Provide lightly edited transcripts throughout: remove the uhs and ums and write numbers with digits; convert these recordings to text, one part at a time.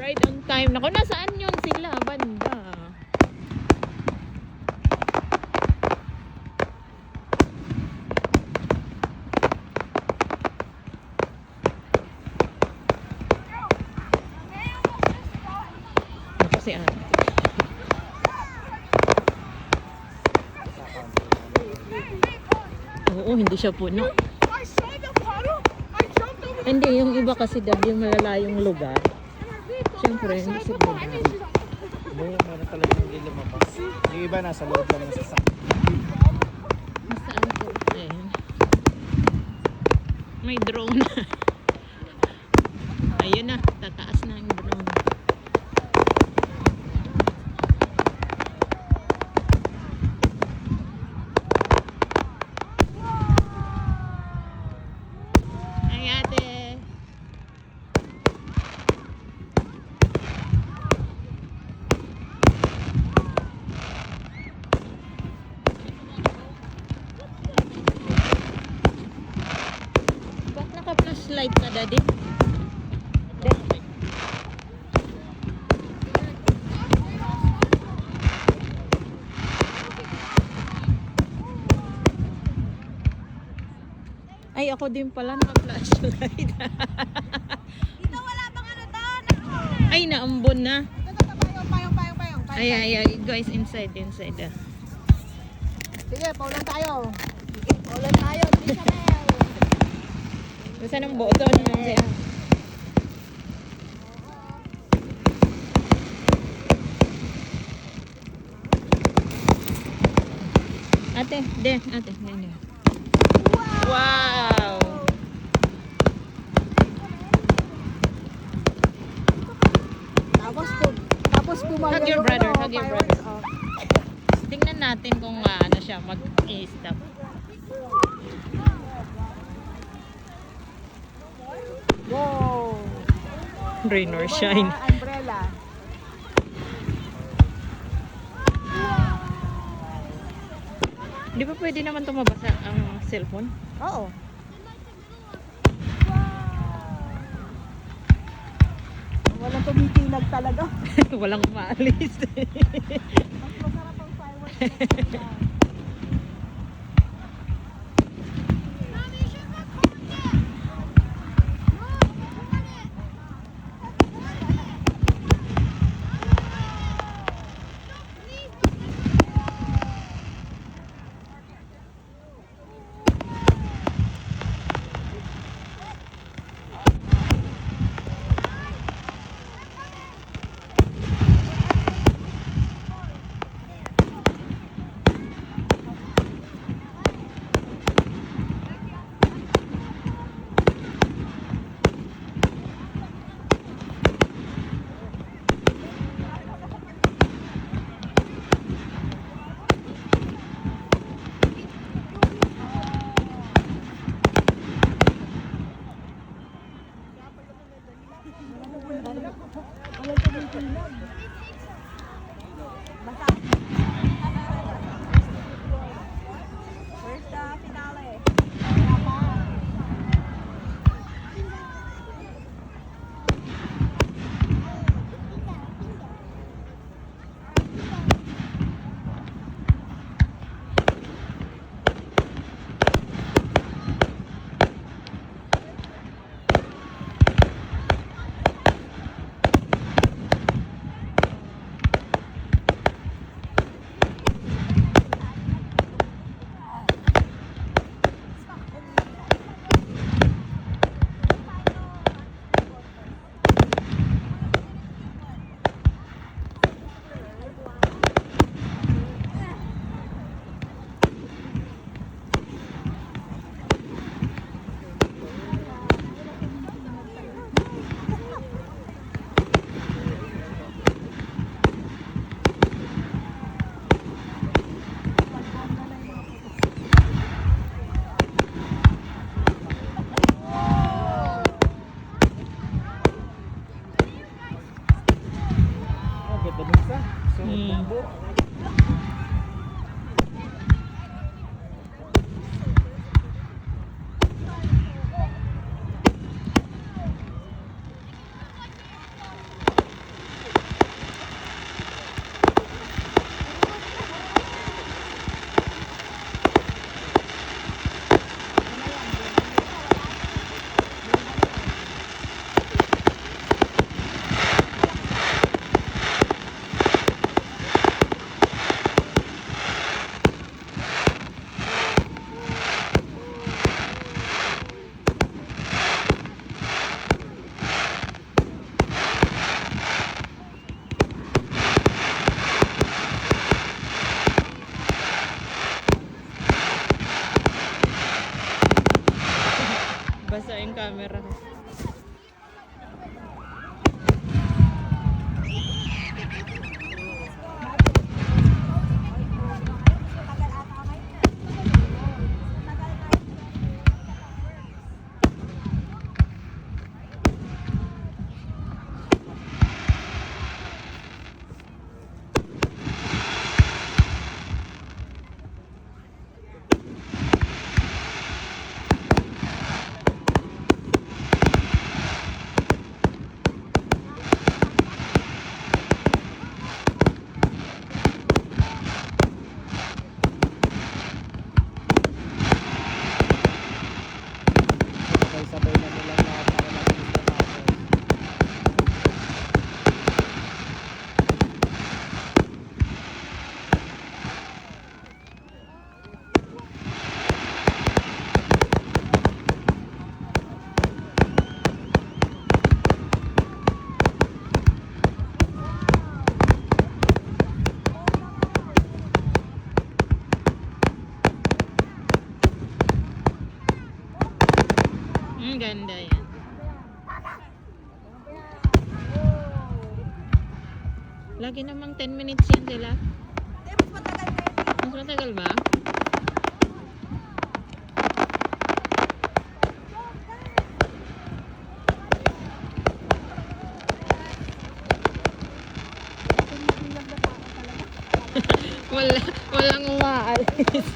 Right on time. Naku, nasaan yun sila? Banda. Naku si Ate. Oo, hindi siya puno. Hindi, yung iba kasi dabi yung malalayong lugar. Siyempre, hindi siguro. Hindi, meron talaga hindi lumabas. Yung iba nasa loob lang ng sasakyan. Saan po? Ayan. May drone. Ayun na, tataas na yung drone. Ay, ate. Ba't naka-flashlight ka, daddy? Ay, ako din pala naka-flashlight. Dito wala bang ano doon? Ay, naambon na. Payong. Ay, guys, inside. Sige, paulan tayo. Paulan tayo, Isabel. Basta ng boto niya. Ate, ate. Wow! Tapos pumagal. Hug your brother, hug your brother. Tingnan natin kung ano siya, mag-i-stop. Wow. Rain or shine. Umbrella. Di ba pwede naman tumabasa ang cellphone? Oo. Walang tumitinag talaga. Walang maalis. Mas masarap ang fireworks. Walang tumitinag. Basta. Where's the finale? Wala pa. yung camera ko. Sabay-sabay na nila lahat para natin sa tapos. Ang ganda yan. Lagi namang 10 minutes yan sila. Mas matagal kayo. Mas matagal ba? Walang umaalis.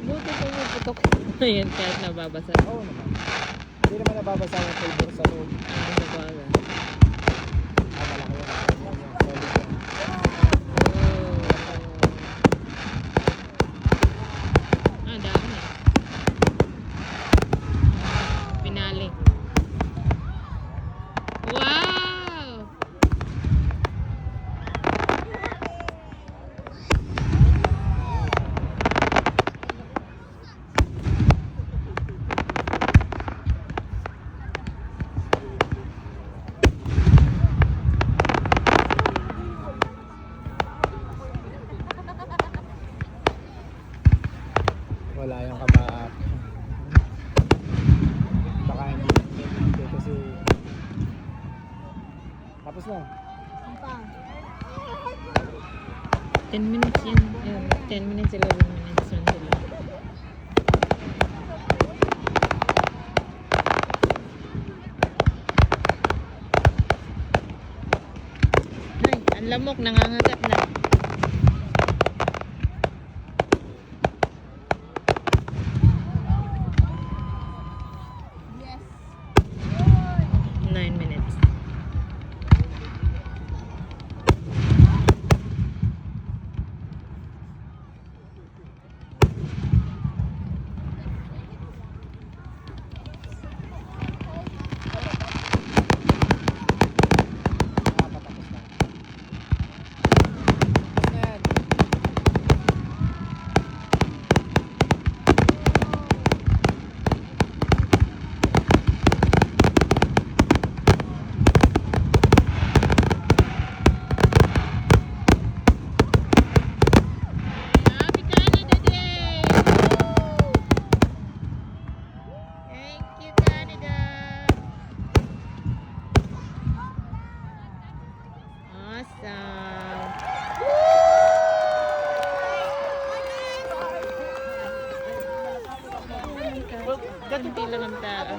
Buti pumuputok. Ayan, kahit nababasa. Oo naman. Hindi naman nababasa yung flavor sa loob. Ano sa baga? Malaki yun. Solid yan. Ah, dami. Pinali. Wow! Wala yung kabaak. Baka hindi kasi tapos na. Ang pa. 10 minutes yan. Ayun, 10 minutes, 11 minutes yun sila. Ay, ang lamok, nangangagat na. Yes. 9 minutes. Nakapatapos na. Tapos na yan. Happy Canada Day! Thank you, Canada! Awesome! Kunti lang ang tao.